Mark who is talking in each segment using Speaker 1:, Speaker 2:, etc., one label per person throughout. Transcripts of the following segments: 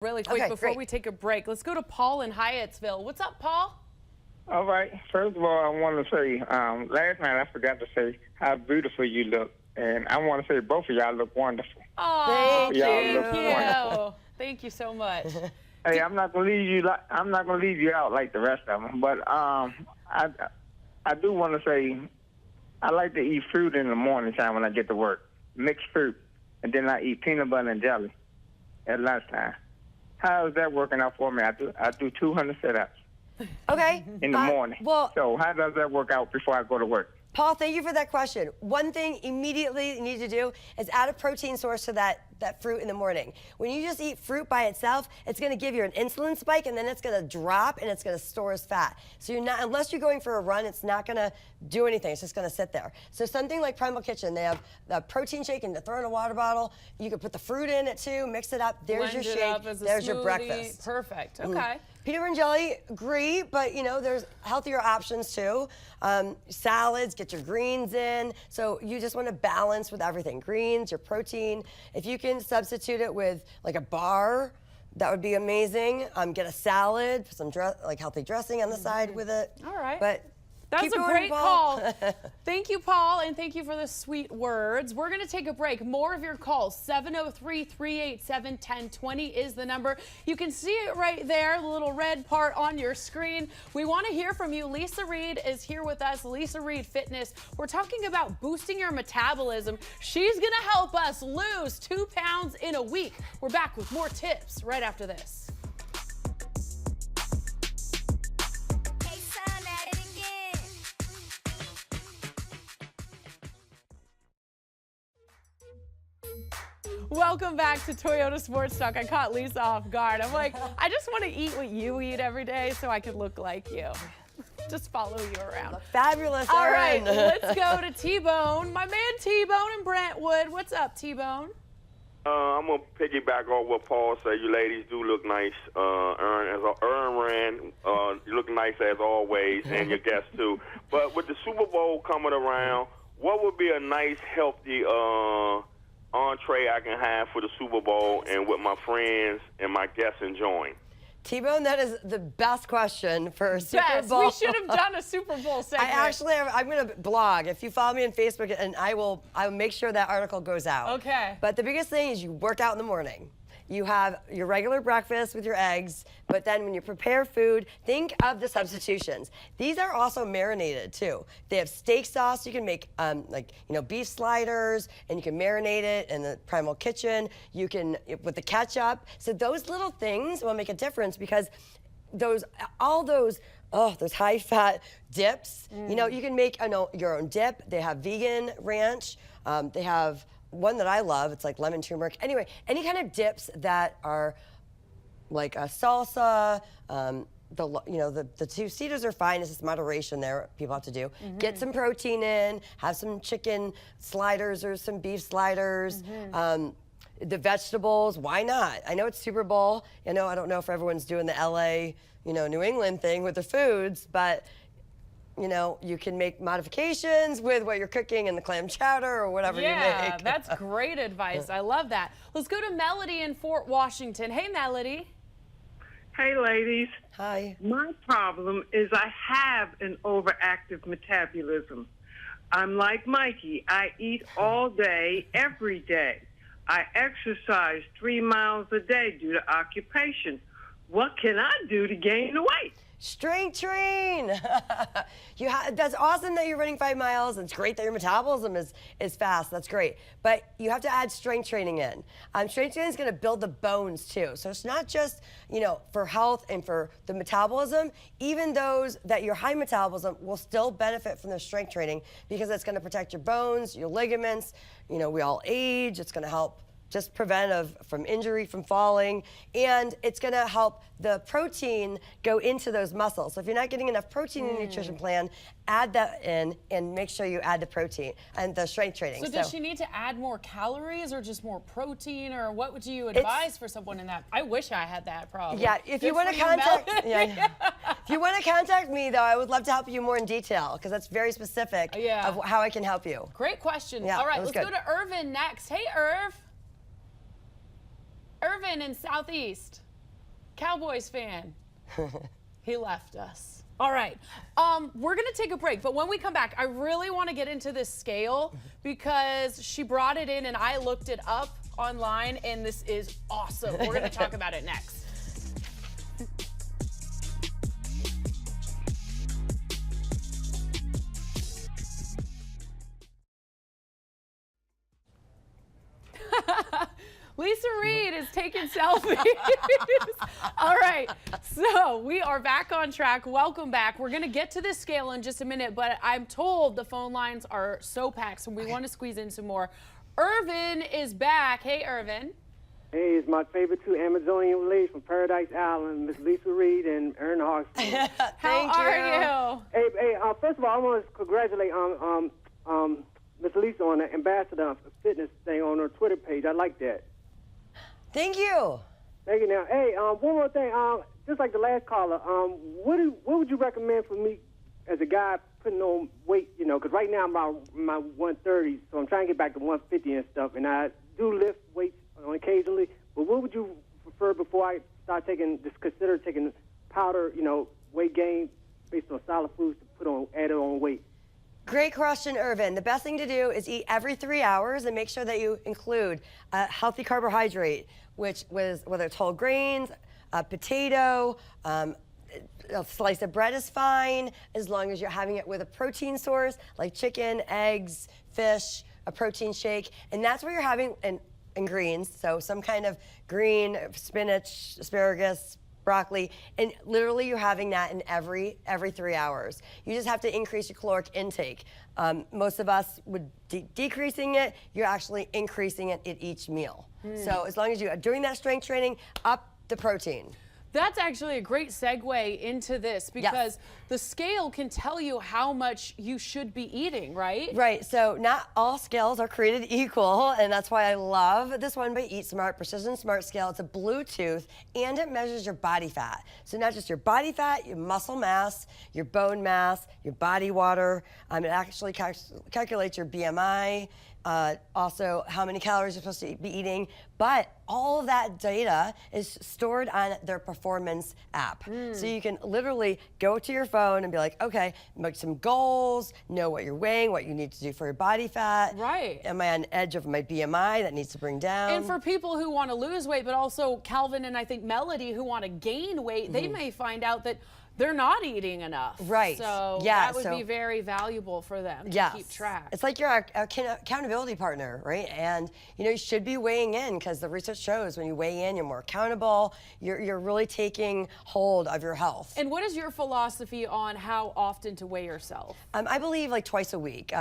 Speaker 1: Really quick before
Speaker 2: great.
Speaker 1: we take a break. Let's go to Paul in Hyattsville. What's up, Paul?
Speaker 3: All right. First of all, I want to say, last night I forgot to say how beautiful you look. And I want to say both of y'all look wonderful.
Speaker 1: Oh,
Speaker 2: Thank you.
Speaker 1: Thank you so much.
Speaker 3: Hey, I'm not gonna leave you. I'm not gonna leave you out like the rest of them. But I do want to say, I like to eat fruit in the morning time when I get to work, mixed fruit, and then I eat peanut butter and jelly at lunchtime. How is that working out for me? I do 200 sit-ups.
Speaker 2: Okay.
Speaker 3: In the morning.
Speaker 2: Well,
Speaker 3: so how does that work out before I go to work?
Speaker 2: Paul, thank you for that question. One thing immediately you need to do is add a protein source to that fruit in the morning. When you just eat fruit by itself, it's going to give you an insulin spike, and then it's going to drop, and it's going to store as fat. So you're not, unless you're going for a run, it's not going to do anything. It's just going to sit there. So something like Primal Kitchen, they have the protein shake and to throw in a water bottle. You can put the fruit in it too, mix it up. There's your shake. There's your breakfast.
Speaker 1: Perfect. Okay.
Speaker 2: Peanut butter and jelly, agree, but you know, there's healthier options too. Salads, get your greens in. So you just want to balance with everything. Greens, your protein. If you can substitute it with like a bar, that would be amazing. Get a salad, put some like healthy dressing on the side with it.
Speaker 1: All right.
Speaker 2: But
Speaker 1: that was
Speaker 2: keep
Speaker 1: a
Speaker 2: going,
Speaker 1: great
Speaker 2: Paul.
Speaker 1: call. Thank you, Paul, and thank you for the sweet words. We're going to take a break. More of your calls. 703-387-1020 is the number. You can see it right there, the little red part on your screen. We want to hear from you. Lisa Reed is here with us, Lisa Reed Fitness. We're talking about boosting your metabolism. She's going to help us lose 2 pounds in a week. We're back with more tips right after this. Welcome back to Toyota Sports Talk. I caught Lisa off guard. I'm like, I just want to eat what you eat every day so I could look like you. Just follow you around.
Speaker 2: Fabulous.
Speaker 1: All right, let's go to T-Bone. My man T-Bone in Brentwood. What's up, T-Bone?
Speaker 4: I'm going to piggyback on what Paul said. You ladies do look nice. Earn ran, you look nice as always, and your guests too. But with the Super Bowl coming around, what would be a nice, healthy entree I can have for the Super Bowl and with my friends and my guests enjoying?
Speaker 2: T-Bone, that is the best question for a Super Bowl.
Speaker 1: We should have done a Super Bowl segment.
Speaker 2: I'm going to blog. If you follow me on Facebook, and I will make sure that article goes out.
Speaker 1: Okay.
Speaker 2: But the biggest thing is you work out in the morning. You have your regular breakfast with your eggs, but then when you prepare food, think of the substitutions. These are also marinated too. They have steak sauce. You can make beef sliders, and you can marinate it in the Primal Kitchen. You can with the ketchup. So those little things will make a difference because all those high-fat dips. You know, you can make your own dip. They have vegan ranch. They have one that I love, it's like lemon turmeric. Anyway, any kind of dips that are like a salsa, the two-seaters are fine. It's just moderation there people have to do. Get some protein in, have some chicken sliders or some beef sliders. The vegetables, why not? I know it's Super Bowl. I don't know if everyone's doing the LA, New England thing with the foods, but you can make modifications with what you're cooking in the clam chowder or whatever you make.
Speaker 1: Yeah, that's great advice. I love that. Let's go to Melody in Fort Washington. Hey, Melody.
Speaker 5: Hey, ladies.
Speaker 2: Hi.
Speaker 5: My problem is I have an overactive metabolism. I'm like Mikey. I eat all day, every day. I exercise 3 miles a day due to occupation. What can I do to gain the weight?
Speaker 2: Strength train. That's awesome that you're running 5 miles. It's great that your metabolism is fast. That's great. But you have to add strength training in. Strength training is going to build the bones too. So it's not just, for health and for the metabolism. Even those that your high metabolism will still benefit from the strength training because it's going to protect your bones, your ligaments. We all age. It's going to help just prevent from injury, from falling, and it's going to help the protein go into those muscles. So if you're not getting enough protein in your nutrition plan, add that in and make sure you add the protein and the strength training.
Speaker 1: So does she need to add more calories or just more protein, or what would you advise for someone in that? I wish I had that problem.
Speaker 2: Yeah, if you want to contact, if you want to contact me though, I would love to help you more in detail because that's very specific of how I can help you.
Speaker 1: Great question.
Speaker 2: Yeah,
Speaker 1: all right, let's go to Irvin next. Hey, Irv. Irvin in Southeast. Cowboys fan. He left us. All right, we're gonna take a break, but when we come back, I really wanna get into this scale because she brought it in and I looked it up online and this is awesome. We're gonna talk about it next. Lisa Reed is taking selfies. All right, so we are back on track. Welcome back. We're going to get to this scale in just a minute, but I'm told the phone lines are so packed, so we want to squeeze in some more. Irvin is back. Hey, Irvin.
Speaker 6: Hey, it's my favorite two Amazonian ladies from Paradise Island, Miss Lisa Reed and Ern Hoxton.
Speaker 1: How are you?
Speaker 6: Hey, first of all, I want to congratulate Miss Lisa on the ambassador fitness thing on her Twitter page. I like that.
Speaker 2: Thank you.
Speaker 6: Thank you. Now, hey, one more thing. Just like the last caller, what would you recommend for me as a guy putting on weight? You know, because right now I'm about my 130, so I'm trying to get back to 150 and stuff, and I do lift weights occasionally. But what would you prefer before I start consider taking powder, you know, weight gain based on solid foods to put on added on weight?
Speaker 2: Great question, Irvin. The best thing to do is eat every 3 hours and make sure that you include a healthy carbohydrate, which was whether it's whole grains, a potato, a slice of bread is fine, as long as you're having it with a protein source like chicken, eggs, fish, a protein shake, and that's what you're having in greens. So some kind of green, spinach, asparagus, broccoli, and literally you're having that in every 3 hours. You just have to increase your caloric intake. Most of us would decreasing it, you're actually increasing it at each meal. So as long as you are doing that strength training, up the protein.
Speaker 1: That's actually a great segue into this because the scale can tell you how much you should be eating, right?
Speaker 2: Right, so not all scales are created equal, and that's why I love this one by Eat Smart, Precision Smart Scale. It's a Bluetooth, and it measures your body fat. So not just your body fat, your muscle mass, your bone mass, your body water. It actually calculates your BMI, also how many calories you're supposed to be eating, but all of that data is stored on their performance app. So you can literally go to your phone and be like, okay, make some goals, know what you're weighing, what you need to do for your body fat.
Speaker 1: Right.
Speaker 2: Am I on edge of my BMI that needs to bring down?
Speaker 1: And for people who want to lose weight, but also Calvin and I think Melody who want to gain weight, they may find out that they're not eating enough.
Speaker 2: Right.
Speaker 1: So
Speaker 2: Yeah,
Speaker 1: that would be very valuable for them to keep track.
Speaker 2: It's like your accountability partner, right? And you should be weighing in because the research shows when you weigh in, you're more accountable. You're really taking hold of your health.
Speaker 1: And what is your philosophy on how often to weigh yourself?
Speaker 2: I believe like twice a week.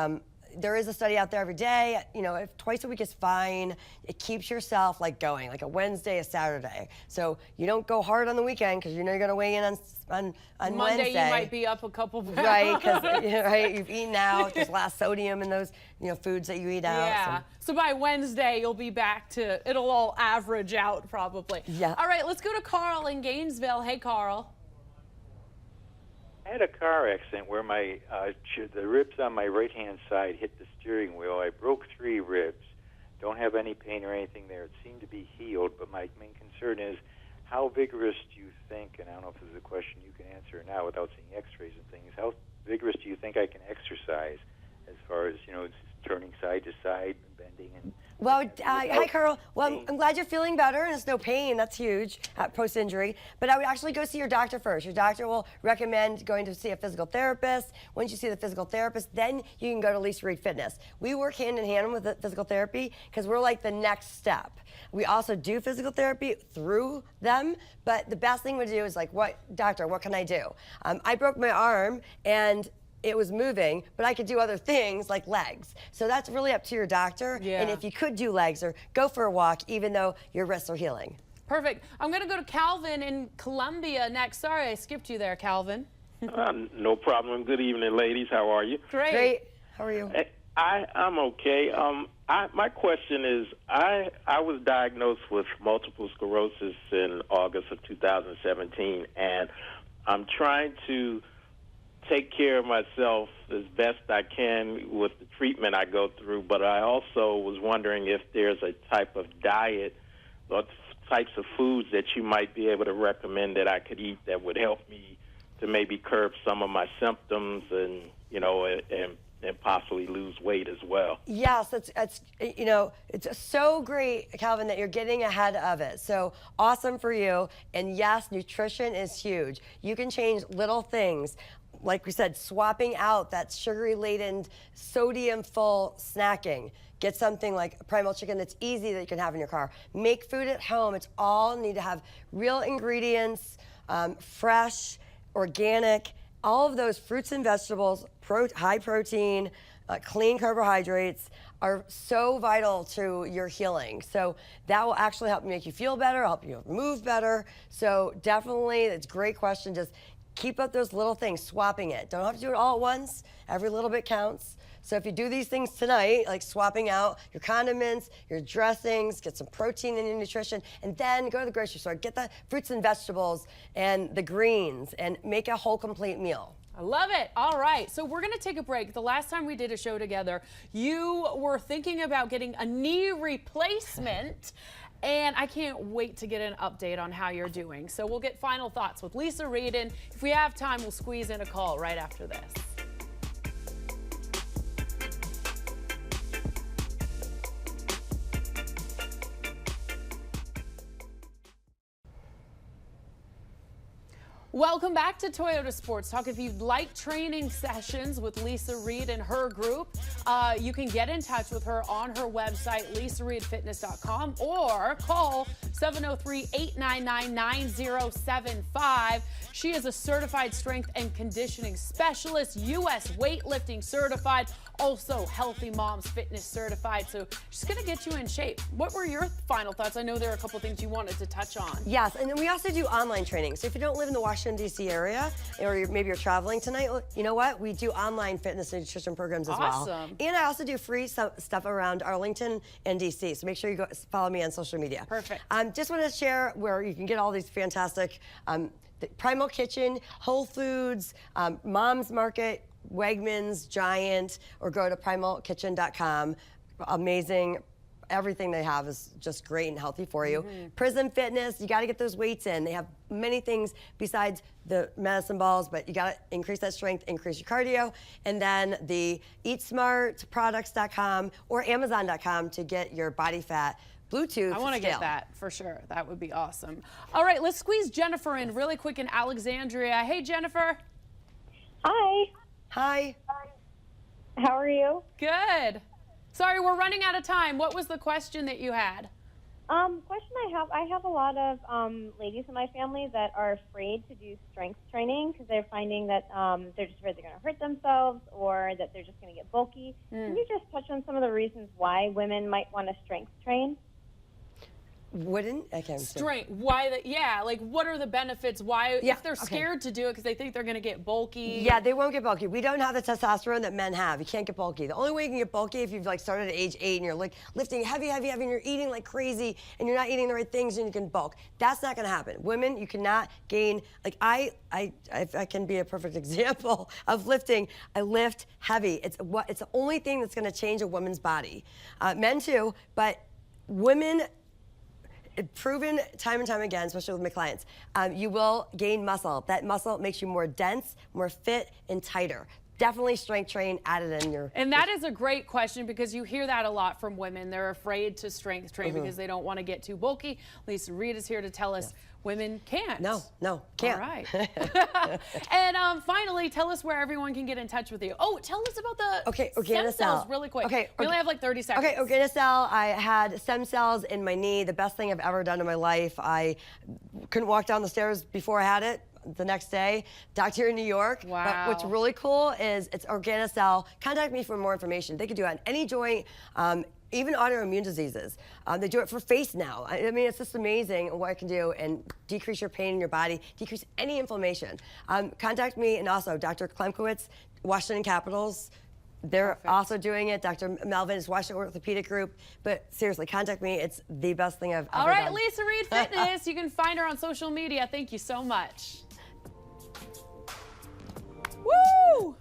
Speaker 2: There is a study out there every day. If twice a week is fine, it keeps yourself like going, like a Wednesday, a Saturday. So you don't go hard on the weekend because you're going to weigh in on
Speaker 1: Monday,
Speaker 2: Wednesday.
Speaker 1: you might be up a couple pounds.
Speaker 2: Right, because right, you've eaten out. There's less sodium in those foods that you eat out.
Speaker 1: Yeah. So by Wednesday, you'll be back to, it'll all average out probably.
Speaker 2: Yeah.
Speaker 1: All right, let's go to Carl in Gainesville. Hey, Carl.
Speaker 7: I had a car accident where the ribs on my right-hand side hit the steering wheel. I broke 3 ribs. Don't have any pain or anything there. It seemed to be healed, but my main concern is how vigorous do you think, and I don't know if this is a question you can answer now without seeing x-rays and things, how vigorous do you think I can exercise as far as, turning side to side, bending and...
Speaker 2: Well, hi, Carl. Well, I'm glad you're feeling better and there's no pain. That's huge post-injury. But I would actually go see your doctor first. Your doctor will recommend going to see a physical therapist. Once you see the physical therapist, then you can go to Lisa Reed Fitness. We work hand in hand with the physical therapy because we're like the next step. We also do physical therapy through them, but the best thing we do is like, doctor, what can I do? I broke my arm and it was moving, but I could do other things like legs. So that's really up to your doctor.
Speaker 1: Yeah.
Speaker 2: And if you could do legs or go for a walk, even though your wrists are healing.
Speaker 1: Perfect. I'm going to go to Calvin in Columbia next. Sorry, I skipped you there, Calvin.
Speaker 8: No problem. Good evening, ladies. How are you?
Speaker 1: Great.
Speaker 2: How are you?
Speaker 8: I'm okay. My question is, I was diagnosed with multiple sclerosis in August of 2017, and I'm trying to take care of myself as best I can with the treatment I go through, but I also was wondering if there's a type of diet types of foods that you might be able to recommend that I could eat that would help me to maybe curb some of my symptoms and, you know, and possibly lose weight as well.
Speaker 2: Yes, it's you know, it's so great, Calvin, that you're getting ahead of it. So awesome for you. And yes, nutrition is huge. You can change little things. Like we said, swapping out that sugary-laden, sodium-full snacking. Get something like Primal Chicken that's easy that you can have in your car. Make food at home. It's all need to have real ingredients, fresh, organic, all of those fruits and vegetables, high protein, clean carbohydrates are so vital to your healing. So that will actually help make you feel better, help you move better. So definitely, it's a great question. Just keep up those little things, swapping it. Don't have to do it all at once. Every little bit counts. So if you do these things tonight, like swapping out your condiments, your dressings, get some protein in your nutrition, and then go to the grocery store, get the fruits and vegetables and the greens, and make a whole complete meal.
Speaker 1: I love it. All right, so we're gonna take a break. The last time we did a show together, you were thinking about getting a knee replacement, and I can't wait to get an update on how you're doing. So we'll get final thoughts with Lisa Reed, and if we have time, we'll squeeze in a call right after this. Welcome back to Toyota Sports Talk. If you'd like training sessions with Lisa Reed and her group, you can get in touch with her on her website, lisareedfitness.com, or call 703-899-9075. She is a certified strength and conditioning specialist, U.S. weightlifting certified, also Healthy Moms Fitness certified. So she's going to get you in shape. What were your final thoughts? I know there are a couple things you wanted to touch on.
Speaker 2: Yes, and then we also do online training. So if you don't live in the Washington, D.C. area, or maybe you're traveling tonight, you know what? We do online fitness and nutrition programs as well.
Speaker 1: Awesome.
Speaker 2: And I also do free stuff around Arlington and D.C. So make sure you go follow me on social media.
Speaker 1: Perfect.
Speaker 2: Just want to share where you can get all these fantastic Primal Kitchen, Whole Foods, Mom's Market, Wegmans, Giant, or go to primalkitchen.com. Amazing. Everything they have is just great and healthy for you. Prism Fitness, you got to get those weights in. They have many things besides the medicine balls, but you got to increase that strength, increase your cardio. And then the eatsmartproducts.com or amazon.com to get your body fat Bluetooth
Speaker 1: I want to get that for sure. That would be awesome. All right, let's squeeze Jennifer in really quick in Alexandria. Hey, Jennifer.
Speaker 9: Hi.
Speaker 2: Hi.
Speaker 9: How are you?
Speaker 1: Good. Sorry, we're running out of time. What was the question that you had?
Speaker 9: Question I have a lot of ladies in my family that are afraid to do strength training because they're finding that they're just afraid they're going to hurt themselves or that they're just going to get bulky. Can you just touch on some of the reasons why women might want to strength train?
Speaker 1: Strength. Why? Like what are the benefits? Why?
Speaker 2: Yeah,
Speaker 1: if they're scared to do it because they think they're going to get bulky.
Speaker 2: Yeah, they won't get bulky. We don't have the testosterone that men have. You can't get bulky. The only way you can get bulky if you've like started at age 8 and you're like lifting heavy, and you're eating like crazy and you're not eating the right things and you can bulk. That's not going to happen. Women, you cannot gain. Like I can be a perfect example of lifting. I lift heavy. It's the only thing that's going to change a woman's body. Men too, but women. Proven time and time again, especially with my clients, you will gain muscle. That muscle makes you more dense, more fit, and tighter. Definitely strength train, added in your...
Speaker 1: And that is a great question because you hear that a lot from women. They're afraid to strength train because they don't want to get too bulky. Lisa Reed is here to tell us women can't.
Speaker 2: No, can't.
Speaker 1: All right. And finally, tell us where everyone can get in touch with you. Oh, tell us about the stem cells really quick. Okay, we only have like 30 seconds.
Speaker 2: Okay, Organocell, I had stem cells in my knee, the best thing I've ever done in my life. I couldn't walk down the stairs before I had it. The next day, doctor in New York.
Speaker 1: Wow.
Speaker 2: But what's really cool is it's Organocell. Contact me for more information. They can do it on any joint, even autoimmune diseases. They do it for face now. I mean, it's just amazing what I can do and decrease your pain in your body, decrease any inflammation. Contact me, and also Dr. Klemkowitz, Washington Capitals. They're also doing it. Dr. Melvin is Washington Orthopedic Group. But seriously, contact me. It's the best thing I've ever done.
Speaker 1: All right, Lisa Reed Fitness. You can find her on social media. Thank you so much. Woo!